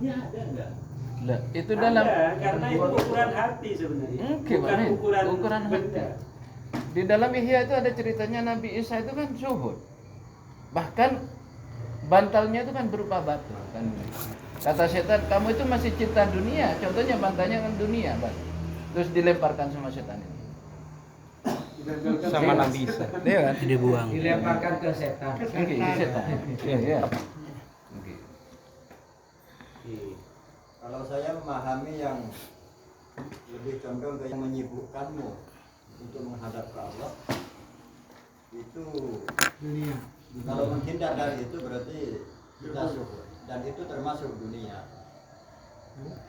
Ini ada enggak? Lah, itu Ada, dalam karena itu ukuran hati sebenarnya. Gimana? Bukan Ukuran benda. hati. Di dalam Ihya itu ada ceritanya Nabi Isa itu kan zuhud. Bahkan bantalnya itu kan berupa batu kan. Kata setan, kamu itu masih cinta dunia. Contohnya bantalnya kan dunia, Bang. Terus dilemparkan sama setan itu. Sama Nabi Isa. Iya kan? Dibuang. Dilemparkan ke setan. Oke, setan. Iya, iya. Oke. Kalau saya memahami yang lebih condong ke yang menyibukkanmu untuk menghadap ke Allah, itu Dunia. kalau menghindar dari itu berarti kita syukur, dan itu termasuk dunia.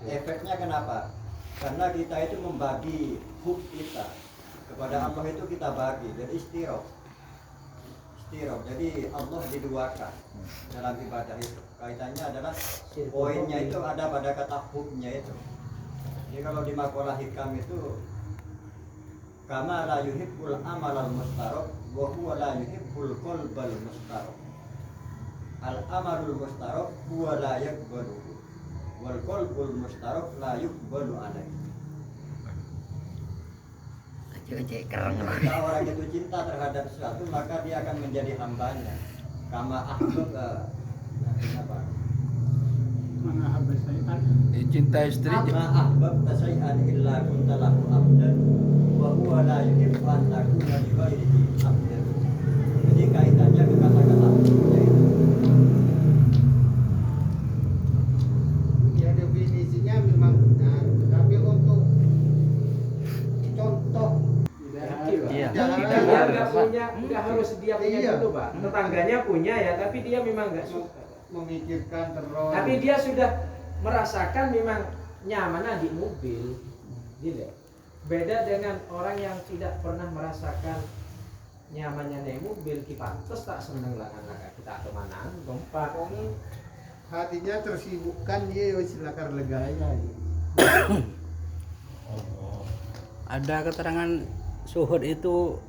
Efeknya kenapa? Karena kita itu membagi hub kita kepada Allah, itu kita bagi, jadi istirok. Jadi Allah diduakan dalam ibadah itu. Kaitannya adalah poinnya itu ada pada kata hubnya itu. Jadi kalau di makalah hikam itu, kama la yuhibbul amal al mustarok wa huwa la yuhibbul qalbal mustarok. Al amalul mustarok huwa la yakbalu wal qalbul mustarok la yukbalu alaih. Jika orang itu cinta terhadap sesuatu, maka dia akan menjadi hambanya. Kama ahbab apa? Mana habis saya Cinta istri. Ma ahbab tasai'an illa kunta lahu abdan wa huwa la yuhibbu an takuna li ghairihi abdan. Jadi kaitannya ke kata-kata hubnya itu. Ya definisinya memang benar, tapi untuk contoh Iya. dia nggak punya, nggak harus dia punya Iya. dulu Pak. Tetangganya punya ya, tapi dia memang nggak suka. Memikirkan terus. Tapi dia sudah merasakan memang nyaman di mobil, gitu. Beda dengan orang yang tidak pernah merasakan nyamannya naik mobil, pantes tak seneng lah karena kita kemana, gompak. Hatinya tersibukkan dia silakan leganya. Ada keterangan suhud itu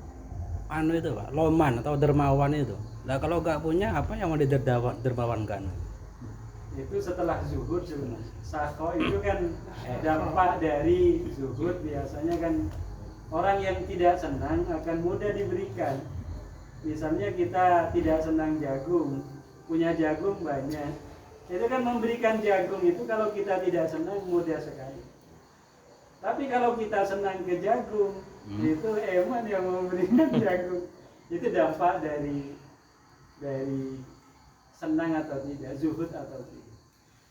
anu itu Pak, loman atau dermawan itu. Nah kalau nggak punya apa yang mau didermawankan? itu setelah zuhud sebenarnya. Sakho itu kan dampak dari zuhud. Biasanya kan orang yang tidak senang akan mudah diberikan. Misalnya kita tidak senang jagung, punya jagung banyak, itu kan memberikan jagung itu kalau kita tidak senang mudah sekali. Tapi kalau kita senang ke jagung, itu eman yang memberikan jagung. Itu dampak dari senang atau tidak, zuhud atau tidak.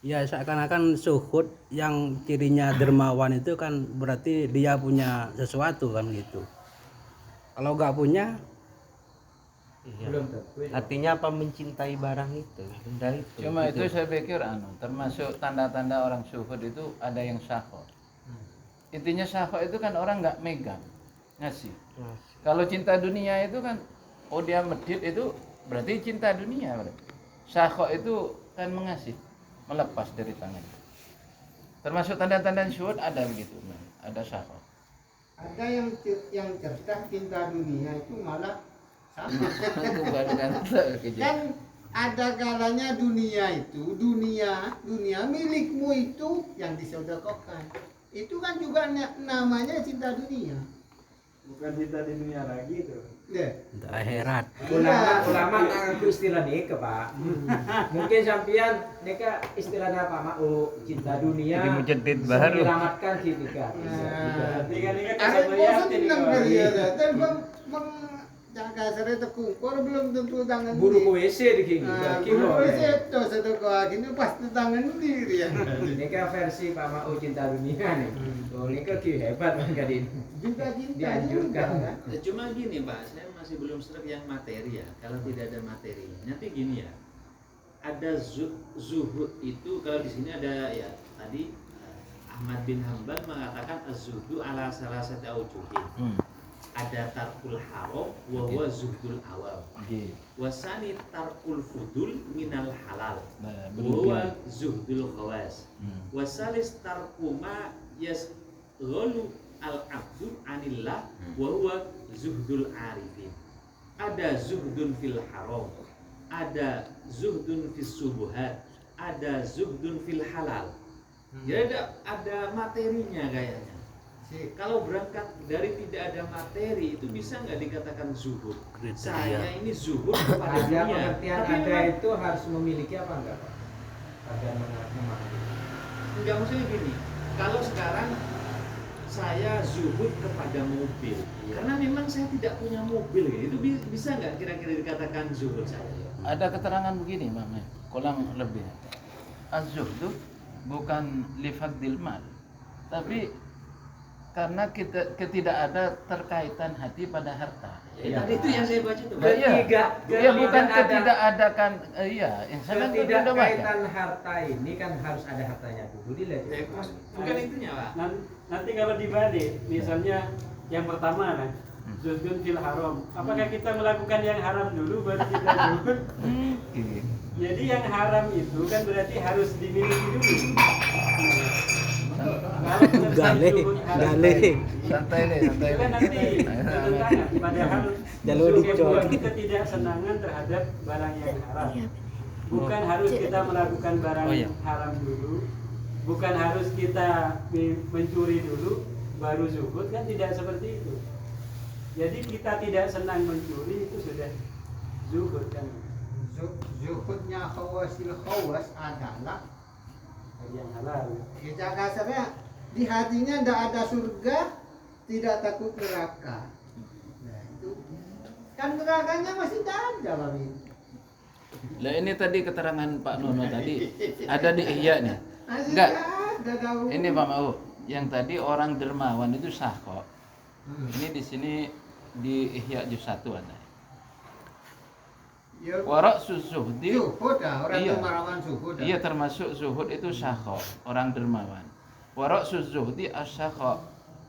Ya seakan-akan suhud yang cirinya dermawan itu kan berarti dia punya sesuatu kan gitu. Kalau nggak punya, Belum tentu. Artinya apa, mencintai barang itu, benda itu. Cuma itu saya pikir termasuk tanda-tanda orang zuhud itu ada yang sakho. Intinya sakho itu kan orang nggak megang, ngasih. Kalau cinta dunia itu kan, oh dia medit itu berarti cinta dunia. Sakho itu kan mengasih, melepas dari tangan. Termasuk tanda-tanda zuhud ada begitu, ada sakho. Ada yang cerdas cinta dunia itu malah sama. Bukan Kan ada kalanya dunia itu, dunia milikmu itu yang disedekahkan. Itu kan juga namanya cinta dunia. Bukan cinta di dunia lagi itu. Ya. untuk akhirat. Ulama ngaku istilah nikah Pak. Mungkin sampean nikah istilahnya apa mau cinta dunia. Jadi mujaddid baru. Menyelamatkan gitu kan. Berarti kan ini kan Ada bisa melihat bosan ini nang kok. dia dan jaga sare tekungkor belum tentu tangan Buru ke WC di kini. Buru itu sedekah gini pasti tangan diri ya. Nikah versi Pak Mau cinta dunia nih. Oh nikah ki hebat kan ini. Juga cinta Dianjurkan. juga, kan? Ya, cuma gini Pak, saya masih belum serak yang materi ya. Kalau tidak ada materi, nanti gini ya. Ada zuhud itu, kalau di sini ada ya tadi Ahmad bin Hanbal mengatakan az-zuhdu ala salasati aujuhin. Ada tarkul haram wa huwa zuhdul awal. Wasani tarkul fudul minal halal. Wa huwa zuhdul khawas. Wasalis tarku ma yasghalu al-abdu anillah wa huwa zuhdul arifin. Ada zuhdun fil haram, ada zuhdun fis subuhat, ada zuhdun fil halal. Jadi ada materinya kayaknya. Kalau berangkat dari tidak ada materi itu bisa nggak dikatakan zuhud? Saya ini zuhud kepada Ada dunia. pengertian Tapi ada memang itu harus memiliki apa enggak Pak? Ada memahami. enggak, maksudnya gini. Kalau sekarang saya zuhud kepada mobil, karena memang saya tidak punya mobil, itu bisa nggak kira-kira dikatakan zuhud saya? Ada keterangan begini, Mama. Kurang lebih. Az-zuhdu bukan lifadil mal, tapi karena tidak ada terkaitan hati pada harta. Ya, tadi itu yang saya baca itu. Iya, bukan ketidakadakan. Iya, insan kan Tidak udah baca. kaitan harta ini kan harus ada hartanya dulu dilihat. Bukan itunya, Pak. Nanti kalau dibalik, misalnya yang pertama kan, zuhdun fil haram. Apakah kita melakukan yang haram dulu baru kita zuhud? Jadi yang haram itu kan berarti harus dimiliki dulu. Kalau Gale, gale. Santai deh, santai itu kan deh. nanti bertentangan. Padahal Jalur sebagai dicor. buah kita tidak senangan terhadap barang yang haram. Bukan harus kita melakukan barang Oh, iya. haram dulu. Bukan harus kita mencuri dulu baru zuhud, kan tidak seperti itu. Jadi kita tidak senang mencuri itu sudah zuhud kan. Zuhudnya khawasil khawas adalah Yang halal. kita kasarnya di hatinya tidak ada surga, tidak takut neraka. Nah itu kan nerakanya masih tidak ada Mami. Lah ini tadi keterangan Pak Nono tadi ada di Ihya nih. Masih Enggak. ada tahu. Ini Pak Mau, yang tadi orang dermawan itu sah kok. Ini di sini di Ihya juz 1 ada. Ya, Warak zuhdi. zuhud dah, orang Iya. dermawan zuhud dah. Iya, termasuk zuhud itu sakho, orang dermawan. Warak zuhdi as-sakho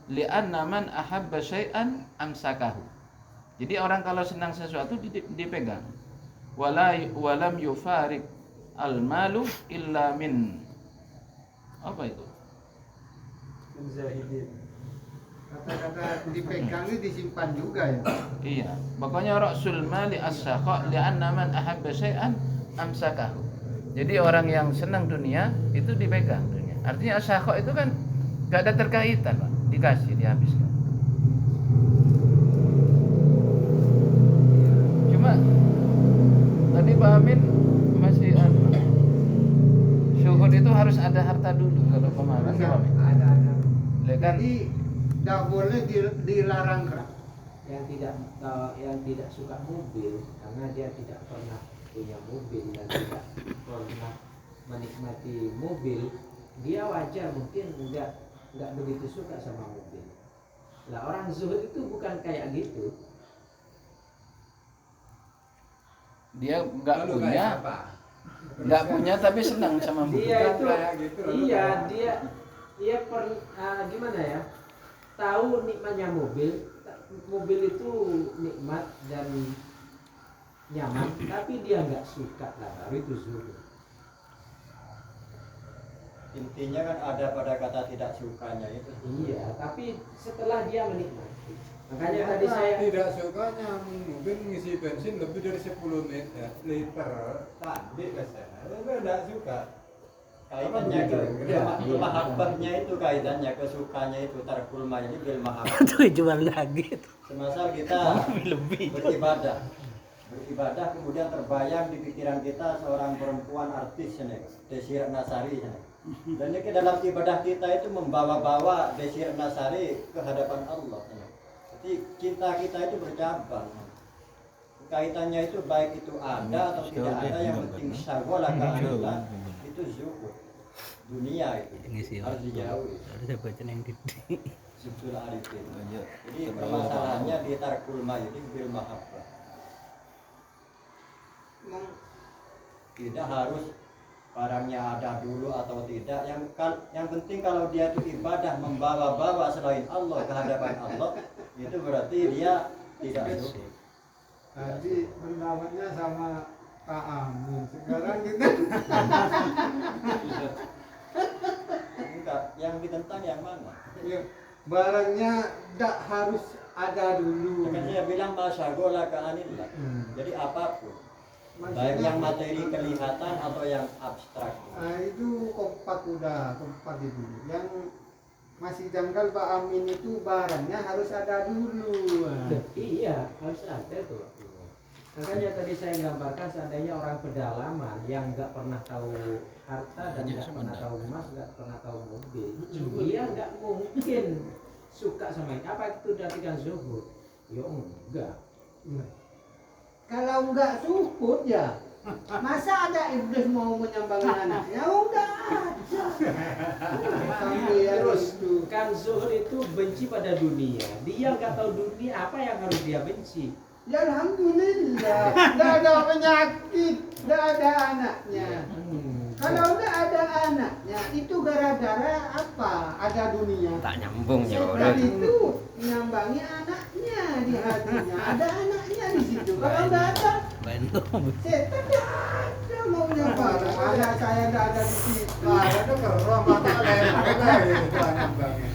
li'anna man ahabba syai'an amsakahu. Jadi orang kalau senang sesuatu dipegang. Walam yufarik al-malu illa min apa itu? Menzahidin. Kata-kata dipegang itu disimpan juga ya. Iya, pokoknya ra'sul mali as-sakha li'anna man ahabba syai'an amsakahu. Jadi orang yang senang dunia itu dipegang dunia. Artinya as-sakha itu kan enggak ada terkaitan, Pak. Dikasih, dihabiskan. Cuma tadi Pak Amin masih syuhud itu harus ada harta dulu kalau pemahaman Pak Amin. Ada. Lah kan Jadi tidak boleh dilarang keras. Yang tidak suka mobil karena dia tidak pernah punya mobil dan tidak pernah menikmati mobil, dia wajar mungkin nggak begitu suka sama mobil. Lah orang zuhud itu bukan kayak gitu. dia nggak punya tapi senang sama mobil. Dia itu gitu, dia gimana ya, tahu nikmatnya mobil itu nikmat dan nyaman, tapi dia nggak suka lah, baru itu zuhud. Intinya kan ada pada kata tidak sukanya itu. Iya, tapi setelah dia menikmati, makanya Ternyata tadi saya tidak sukanya mungkin ngisi bensin lebih dari 10 liter. Tadi saya tidak suka. Kaitannya ke mahabbahnya itu, kaitannya ke sukanya itu tarkul majdi bil mahabbah. Itu jual lagi itu. Semisal kita Lebih. beribadah kemudian terbayang di pikiran kita seorang perempuan artis ini, Desi Ratnasari ini. Dan ini dalam ibadah kita itu membawa-bawa Desi Ratnasari ke hadapan Allah ini. Jadi cinta kita itu bercabang. Kaitannya itu baik itu ada atau tidak ada, yang penting syagwalah keadilan itu zuhud. Dunia itu harus dijauhi. Ada baca yang gede. Subtul arifin. Jadi permasalahannya di tarkul majdi bil mahabbah. Tidak harus barangnya ada dulu atau tidak, yang penting kalau dia itu ibadah membawa-bawa selain Allah ke hadapan Allah, itu berarti dia tidak zuhud. Tadi pendapatnya sama Pak Amin. Sekarang kita Enggak, yang ditentang yang mana? ya, barangnya tidak harus ada dulu. Kan saya bilang masyagola ke anillah. Jadi apapun Baik yang materi kelihatan atau yang abstrak. Itu kompak itu. Yang masih janggal Pak Amin itu barangnya harus ada dulu. Iya, harus ada tuh. Makanya tadi saya gambarkan seandainya orang pedalaman yang nggak pernah tahu harta dan nggak pernah tahu emas, nggak pernah tahu mobil, dia nggak mungkin suka sama ini. Apa itu dikatakan zuhud? Ya enggak. Kalau enggak zuhud ya, masa ada iblis mau menyambangi anaknya? Enggak ada. Sampai Terus itu. kan zuhud itu benci pada dunia. Dia nggak tahu dunia apa yang harus dia benci. Ya alhamdulillah, enggak ada penyakit, enggak ada anaknya. Kalau enggak ada anaknya, itu gara-gara apa? Ada dunia. Tak nyambung ya Setan orang. itu menyambangi anaknya di hatinya. Ada anaknya di situ. Kalau enggak ada, setan enggak ada maunya barang. Anak saya enggak ada di situ. Ada tuh kerong mata lebar itu nyambangnya.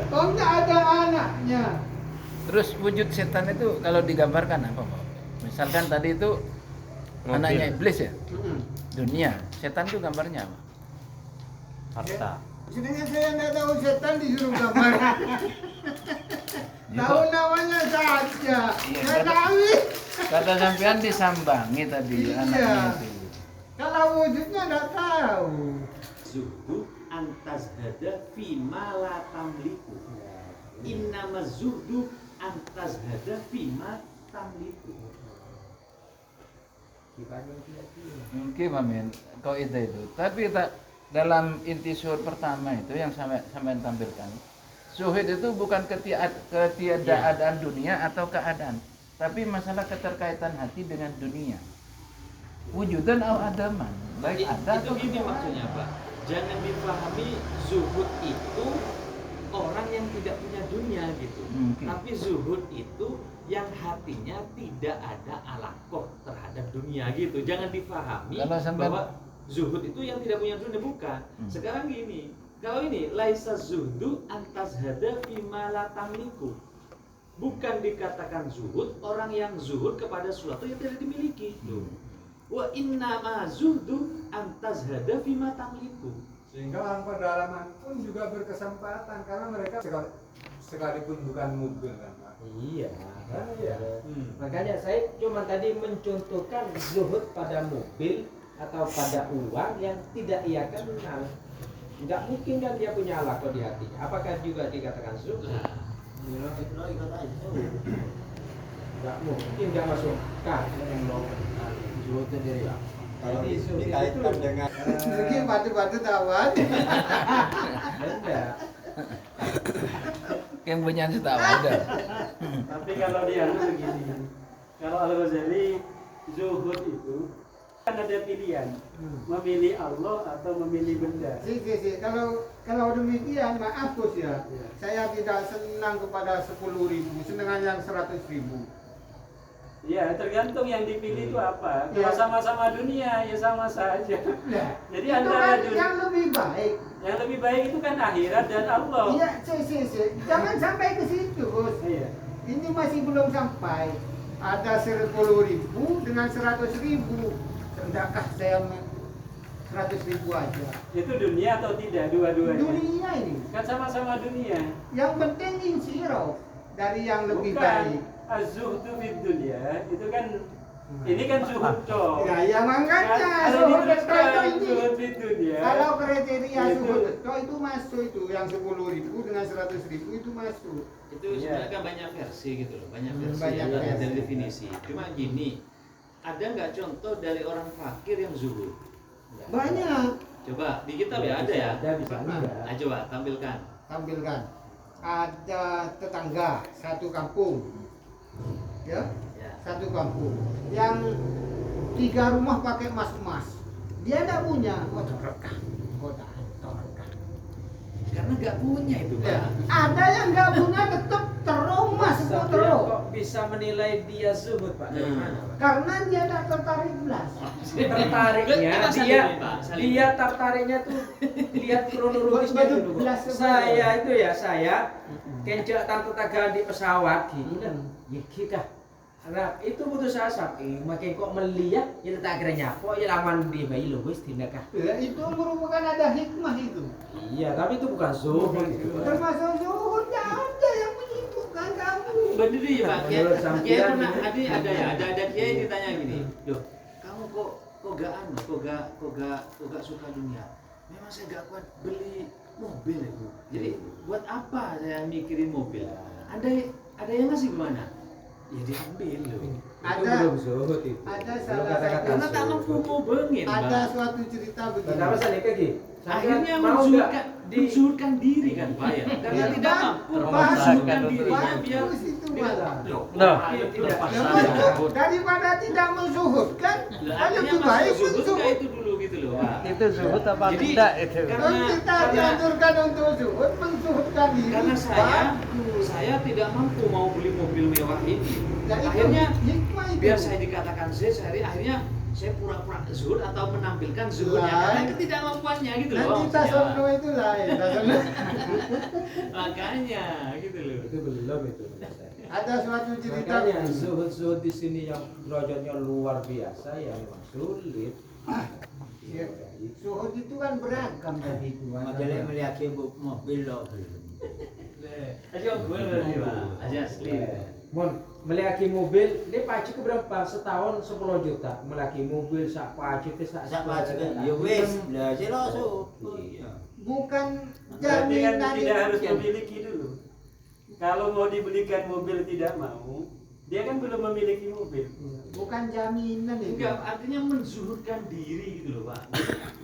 Kok enggak ada anaknya? Terus wujud setan itu kalau digambarkan apa, Pak? Misalkan tadi itu anaknya iblis ya, dunia. Setan itu gambarnya apa? Harta. Sebenarnya saya enggak tahu setan disuruh gambar. Tahu namanya saja. Saya tahu. Kata sampean disambangi tadi anaknya itu. Kalau wujudnya enggak tahu. Zuhdu antazhada fima la tamliku. Innama zuhdu antazhada fima tamliku. Mungkin Amin, kau itu. Tapi tak dalam inti zuhud pertama itu yang sampean tampilkan. Zuhud itu bukan ketiadaan dunia atau keadaan, tapi masalah keterkaitan hati dengan dunia. Wujudan atau adaman, baik ada Itu atau ini tidak maksudnya Pak. Jangan dipahami zuhud itu orang yang tidak punya dunia gitu. Tapi zuhud itu yang hatinya tidak ada alakoh terhadap dunia gitu. Jangan dipahami bahwa zuhud itu yang tidak punya dunia, bukan. Sekarang gini, kalau ini laisa zuhdu antazhada fima la tamliku. Bukan dikatakan zuhud orang yang zuhud kepada sesuatu yang tidak dimiliki. Wa innama zuhdu antazhada fima tamliku. Sehingga orang pedalaman pun juga berkesempatan karena mereka sekalipun bukan mobil kan Pak. Iya, makanya saya cuma tadi mencontohkan zuhud pada mobil atau pada uang yang tidak ia kenal. Nggak mungkin kan dia punya alakoh di hatinya. Apakah juga dikatakan zuhud? Nggak mungkin dia masuk kan yang mau zuhud sendiri lah. Kalau dikaitkan dengan Mungkin batu-batu tawar. Enggak. yang punya tahu ada. Tapi kalau dia begini, kalau Al-Ghazali zuhud itu kan ada pilihan, memilih Allah atau memilih benda. Si. Kalau demikian maaf Gus ya. Saya tidak senang kepada 10.000, senang yang 100.000. Ya, tergantung yang dipilih itu apa. Kalau sama-sama dunia, ya sama saja. Jadi Itu antara kan dunia, yang lebih baik. yang lebih baik itu kan akhirat dan Allah. Iya, jangan sampai ke situ, Gus. Iya. Ini masih belum sampai. Ada 10.000 dengan 100.000. Sendakah saya 100.000 aja? Itu dunia atau tidak dua-duanya? Dunia ini. Kan sama-sama dunia. Yang penting insiro dari yang lebih baik. Az-zuhdu fid dunya itu kan ini kan zuhud toh. Ya makanya Kalau zuhud diteruskan itu ini. zuhud fid dunya. Kalau kriteria Itu. zuhud itu masuk itu yang 10.000 dengan 100.000 itu masuk. Itu sebenarnya kan banyak versi gitu loh, banyak versi banyak dan versi. definisi. Cuma gini, ada nggak contoh dari orang fakir yang zuhud? Nggak. Banyak. Coba di kitab ya ada ya. Ada bisa enggak. Nah, coba tampilkan. Tampilkan. Ada tetangga satu kampung. Ya, Ya. satu kampung yang 3 rumah pakai emas-emas. Dia tidak punya, rekam. Karena nggak punya itu Ya. Pak. Ada yang nggak punya tetap teromas Saya terus. kok bisa menilai dia zuhud Pak? Dari mana Pak? Karena dia tidak tertarik belas. Tertariknya Kita dia salimi, Pak, salimi. dia tertariknya tuh lihat kronologisnya Baju dulu. Pak. belas Saya itu ya kencak tante tagal di pesawat gini kan ya kita Nah, itu putus asa. Makin kok melihat, ya tak kira nyapo, ya laman di bayi lo, wis tindakah. Ya, itu merupakan ada hikmah itu. Iya, tapi itu bukan zuhud. Termasuk zuhud, nggak ada yang menyibukkan kamu. Bener ya Pak. Menurut sampean Kiai pernah ini- ada kiai ditanya gini, loh kamu kok gak suka dunia? Memang saya gak kuat beli mobil itu. Jadi buat apa saya mikirin mobil? Ada yang ngasih gimana? Ya diambil loh. Itu Ada- belum zuhud itu. ada Belum salah kata-kata Karena tak mampu zuhud. mau bengin, Ada Pak. suatu cerita begini. Kenapa saya lagi? Akhirnya mau nggak menzuhudkan diri kan Pak ya? Karena Ya, tidak Pak. mampu Pak. menzuhudkan dirinya Bagus biar itu biar malah. loh. Nah, Iya, tidak Ya, pas betul. Daripada tidak menzuhudkan, Lah, kan artinya lebih masuk baik zuhud menzuhud. kayak itu dulu gitu loh Pak. itu zuhud apa Jadi, tidak itu? Kalau kita dianjurkan untuk zuhud, menzuhudkan diri. karena bagus. saya tidak mampu mau beli mobil mewah ini. Nah, itu Akhirnya hikmah itu. biar saya dikatakan akhirnya saya pura-pura zuhud atau menampilkan zuhudnya Lah. karena ketidakmampuannya gitu loh. Nanti maksudnya. tasono itu lain. Tasono. Makanya gitu loh. Itu belum itu. menurut saya. Ada suatu cerita Makanya begini. zuhud di sini yang derajatnya luar biasa ya memang sulit. Ya, zuhud itu kan beragam tadi itu. Jadi melihat mobil loh. Aja gue berarti Pak. Aja asli. Mon, melaki mobil, dia pajak berapa? Setahun 10 juta. Melaki mobil sak pajak itu sak Sak pajak ya wis, lah jelas iya. Bukan Berarti kan jaminan tidak harus itu. memiliki dulu. Kalau mau dibelikan mobil tidak mau, dia kan belum memiliki mobil. Bukan jaminan itu. Enggak, artinya menzuhudkan diri gitu loh Pak.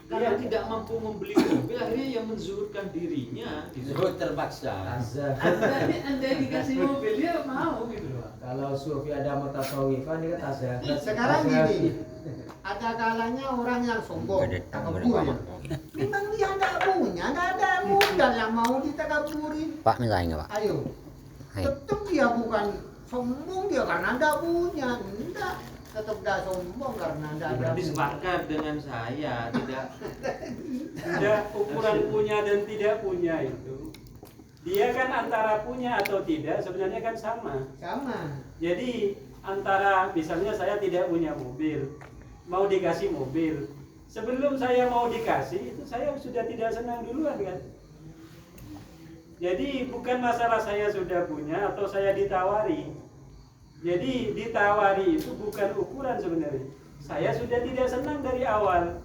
Karena tidak mampu membeli mobil, akhirnya yang menzuhudkan dirinya gitu. Zuhud terpaksa. Azab. Anda dikasih mobil, dia mau gitu loh Pak. Kalau sufi ada mutasawifan dia kan azab. Sekarang gini, ada kalanya orang yang sombong, takabur ya. Memang dia nggak punya, nggak ada modal yang mau ditakaburin. Pak minta enggak, Pak? Ayo, Hai. tetap dia bukan sombong dia karena nggak punya, enggak. Tetap nggak sombong karena nggak ada. Berarti sepakat dengan saya, tidak Tidak, ukuran punya dan tidak punya itu. Dia kan antara punya atau tidak sebenarnya kan sama. Sama. Jadi antara misalnya saya tidak punya mobil, mau dikasih mobil. Sebelum saya mau dikasih itu saya sudah tidak senang duluan kan. Jadi bukan masalah saya sudah punya atau saya ditawari. Jadi ditawari itu bukan ukuran sebenarnya. Saya sudah tidak senang dari awal.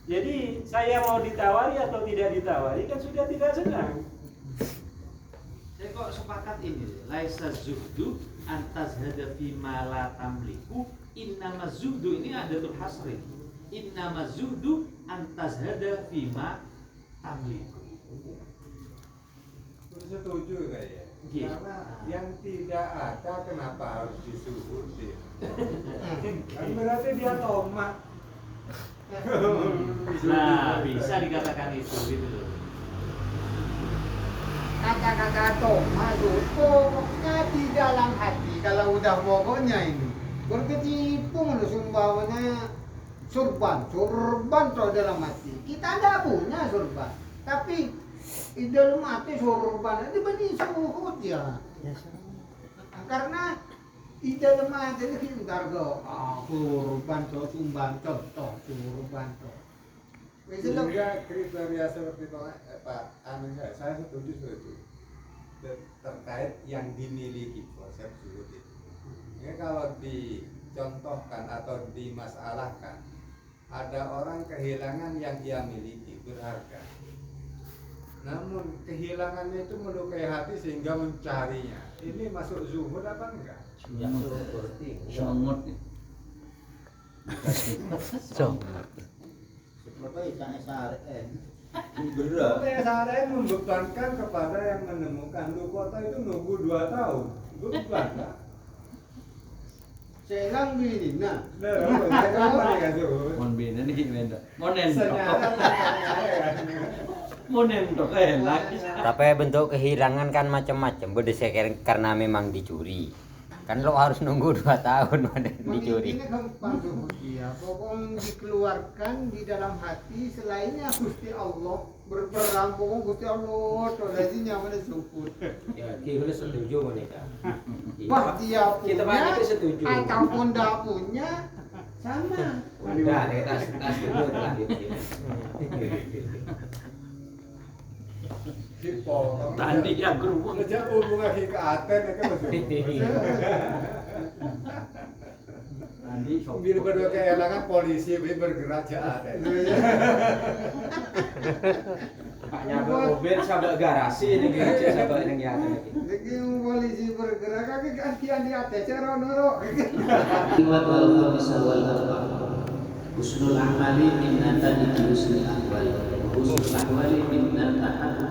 Jadi saya mau ditawari atau tidak ditawari kan sudah tidak senang. saya kok sepakat ini. Laisa zuhdu antas hada fima la tamliku, innama zuhdu ini adatul hasri. Innama zuhdu antas hada fima tamliku. Setuju kayaknya. Iya. Karena yang tidak ada kenapa harus disuhutin? Kan berarti dia tomat. Nah, bisa dikatakan itu gitu loh. Kata-kata Toma itu pokoknya di dalam hati. Kalau udah pokoknya ini berkecimpung sumbawanya surban tuh dalam hati. Kita nggak punya surban, tapi di dalam hati surban itu benih suhud ya. Karena di dalam hati ini kita surban tuh sumbang contoh surban tuh. Sehingga kriteria seperti Pak Anunya, saya setuju. Terkait yang dimiliki konsep zuhud itu. Ya, kalau dicontohkan atau dimasalahkan, ada orang kehilangan yang dia miliki berharga. Namun kehilangannya itu melukai hati sehingga mencarinya. Ini masuk zuhud apa enggak? Songot. Bapak ikan SRN. Berat. SRN membebankan kepada yang menemukan. Lu kota itu nunggu 2 tahun. Beban lah. Selang gini, nah. Kenapa nih kan zuhud? Mon bina nih beda. Mon endok. Senyaran Mon endok enak. Tapi bentuk kehilangan kan macam-macam. Berdasarkan karena memang dicuri. Kan lo harus nunggu 2 tahun pada dicuri. Ini gampang zuhud dia. Pokoknya dikeluarkan di dalam hati selainnya Gusti Allah berperang. Pokoknya Gusti Allah tolasi nyaman zuhud. Ya, kita setuju mereka. Wah dia Kita punya banyak setuju. ataupun tidak punya sama. Udah, kita setuju lah gitu. Tadi ya gerubung. Sejak hubungan ke Aten ya kan Bila berdua kehilangan polisi bergerak ke Aten. Pak nyabak mobil sampai garasi ini gitu sampai yang ya. Lagi polisi bergerak kaki gantian di atas rono. Husnul amali minnatan itu husnul ahwal. Husnul ahwali minnatan